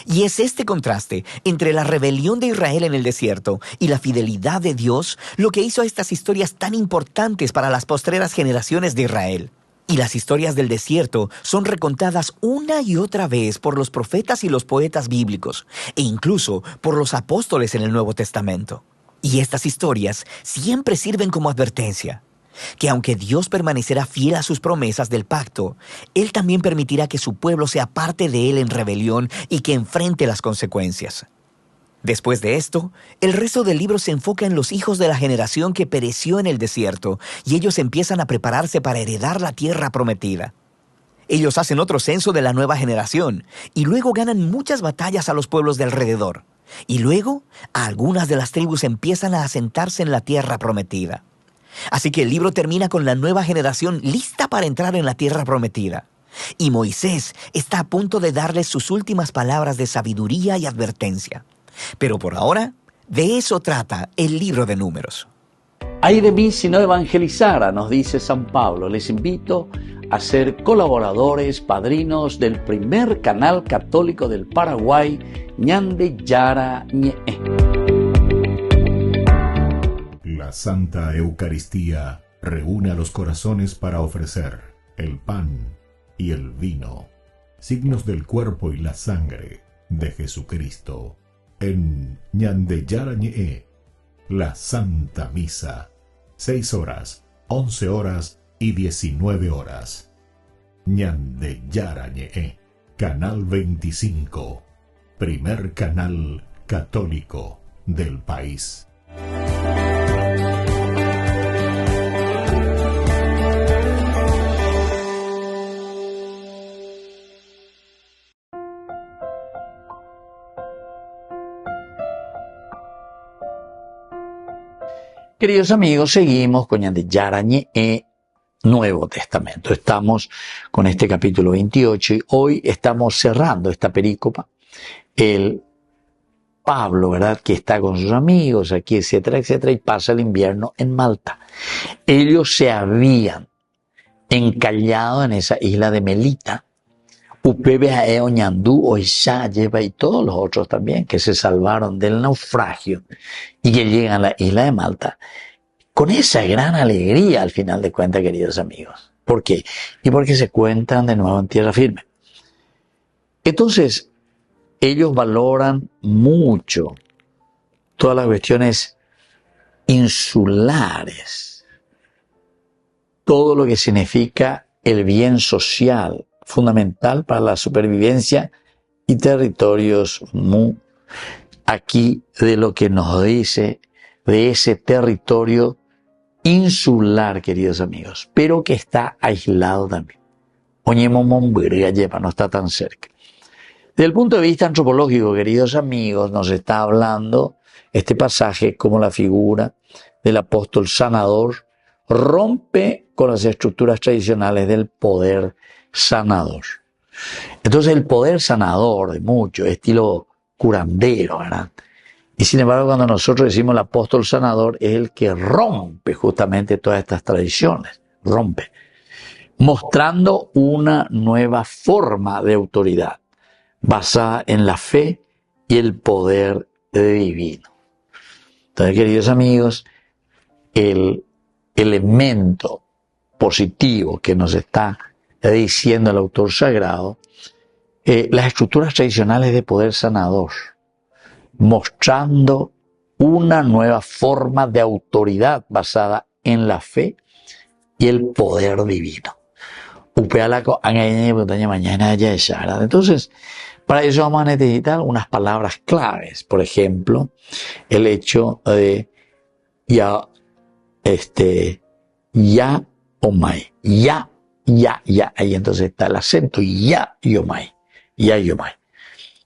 [SPEAKER 13] Y es este contraste entre la rebelión de Israel en el desierto y la fidelidad de Dios lo que hizo a estas historias tan importantes para las postreras generaciones de Israel. Y las historias del desierto son recontadas una y otra vez por los profetas y los poetas bíblicos, e incluso por los apóstoles en el Nuevo Testamento. Y estas historias siempre sirven como advertencia, que aunque Dios permanecerá fiel a sus promesas del pacto, Él también permitirá que su pueblo sea parte de Él en rebelión y que enfrente las consecuencias. Después de esto, el resto del libro se enfoca en los hijos de la generación que pereció en el desierto, y ellos empiezan a prepararse para heredar la tierra prometida. Ellos hacen otro censo de la nueva generación, y luego ganan muchas batallas a los pueblos de alrededor. Y luego, algunas de las tribus empiezan a asentarse en la tierra prometida. Así que el libro termina con la nueva generación lista para entrar en la tierra prometida. Y Moisés está a punto de darles sus últimas palabras de sabiduría y advertencia. Pero por ahora, de eso trata el libro de Números.
[SPEAKER 1] Ay de mí si no evangelizara, nos dice San Pablo. Les invito a ser colaboradores, padrinos del primer canal católico del Paraguay, Ñande Yara Ñe'e.
[SPEAKER 3] La Santa Eucaristía reúne a los corazones para ofrecer el pan y el vino, signos del cuerpo y la sangre de Jesucristo. En Ñande Yara Ñe'e, la Santa Misa, 6 horas, 11 horas y 19 horas. Ñande Yara Ñe'e, Canal 25, primer canal católico del país.
[SPEAKER 1] Queridos amigos, seguimos con Ñande Yara Ñe'e, Nuevo Testamento. Estamos con este capítulo 28 y hoy estamos cerrando esta perícopa. El Pablo, ¿verdad?, que está con sus amigos aquí, etcétera, etcétera, y pasa el invierno en Malta. Ellos se habían encallado en esa isla de Melita. Upebe Oñandú, Oishá, Lleva y todos los otros también que se salvaron del naufragio y que llegan a la isla de Malta con esa gran alegría al final de cuentas, queridos amigos. ¿Por qué? Y porque se encuentran de nuevo en tierra firme. Entonces, ellos valoran mucho todas las cuestiones insulares, todo lo que significa el bien social, fundamental para la supervivencia y territorios aquí de lo que nos dice de ese territorio insular, queridos amigos, pero que está aislado también. Oñemomomburga lleva, no está tan cerca. Desde el punto de vista antropológico, queridos amigos, nos está hablando este pasaje como la figura del apóstol sanador rompe con las estructuras tradicionales del poder sanador. Entonces el poder sanador de mucho, estilo curandero, ¿verdad? Y sin embargo, cuando nosotros decimos el apóstol sanador, es el que rompe justamente todas estas tradiciones. rompe, mostrando una nueva forma de autoridad basada en la fe y el poder divino. Entonces, queridos amigos, el elemento positivo que nos está diciendo el autor sagrado, las estructuras tradicionales de poder sanador, mostrando una nueva forma de autoridad basada en la fe y el poder divino. Entonces, para eso vamos a necesitar unas palabras claves. Por ejemplo, el hecho de ya omai, ya, ahí entonces está el acento, ya yomai.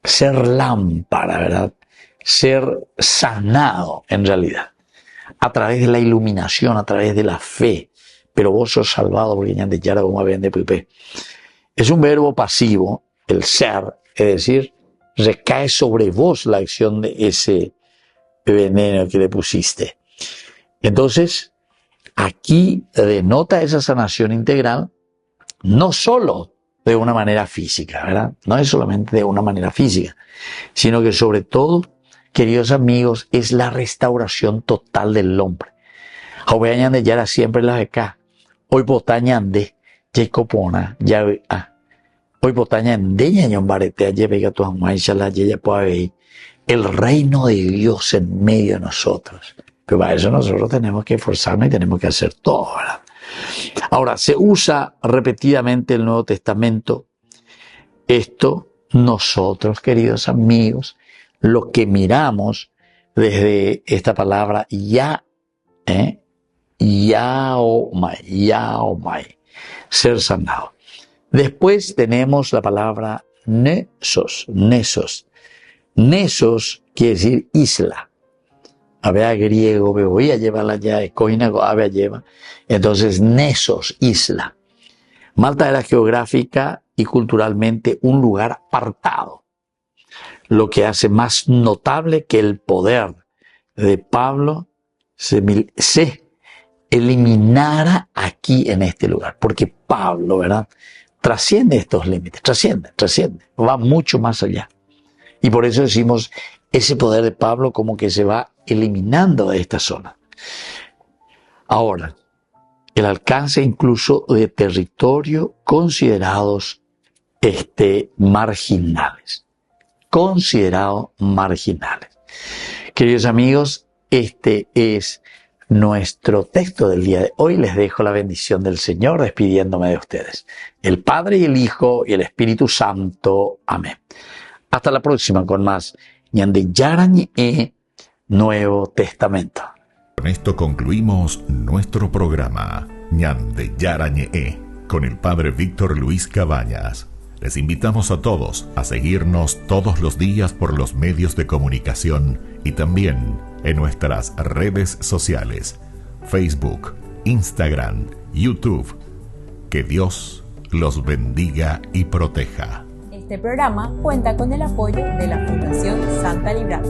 [SPEAKER 1] Ser lámpara, ¿verdad? Ser sanado en realidad, a través de la iluminación, a través de la fe. Pero vos sos salvado porque ya de Yara como ven de Pipe. Es un verbo pasivo, el ser, es decir, recae sobre vos la acción de ese veneno que le pusiste. Entonces, aquí denota esa sanación integral, no solo de una manera física, ¿verdad? No es solamente de una manera física, sino que sobre todo, queridos amigos, es la restauración total del hombre. Joveañan de Yara siempre la acá. Hoy potañan de Jacopona, ya hoy potañan de ñañón barete, ayer vega tu amaisha la ya puede ver el reino de Dios en medio de nosotros. Pero para eso nosotros tenemos que esforzarnos y tenemos que hacer todo, ¿verdad? Ahora, se usa repetidamente el Nuevo Testamento. Esto nosotros, queridos amigos, lo que miramos desde esta palabra ya, yaomai, ser sanado. Después tenemos la palabra nesos. Nesos quiere decir isla. Había griego, voy a llevarla ya, había lleva. Entonces, nesos, isla. Malta era geográfica y culturalmente un lugar apartado, lo que hace más notable que el poder de Pablo se eliminara aquí en este lugar, porque Pablo, ¿verdad?, trasciende estos límites, trasciende, va mucho más allá. Y por eso decimos, ese poder de Pablo como que se va eliminando de esta zona. Ahora, el alcance incluso de territorio considerados marginales. Queridos amigos, este es nuestro texto del día de hoy. Les dejo la bendición del Señor despidiéndome de ustedes. El Padre y el Hijo y el Espíritu Santo. Amén. Hasta la próxima con más ñande Yarañe Nuevo Testamento.
[SPEAKER 3] Con esto concluimos nuestro programa ñande Yarañe con el Padre Víctor Luis Cabañas. Les invitamos a todos a seguirnos todos los días por los medios de comunicación y también en nuestras redes sociales, Facebook, Instagram, YouTube. Que Dios los bendiga y proteja.
[SPEAKER 2] Este programa cuenta con el apoyo de la Fundación Santa Librada.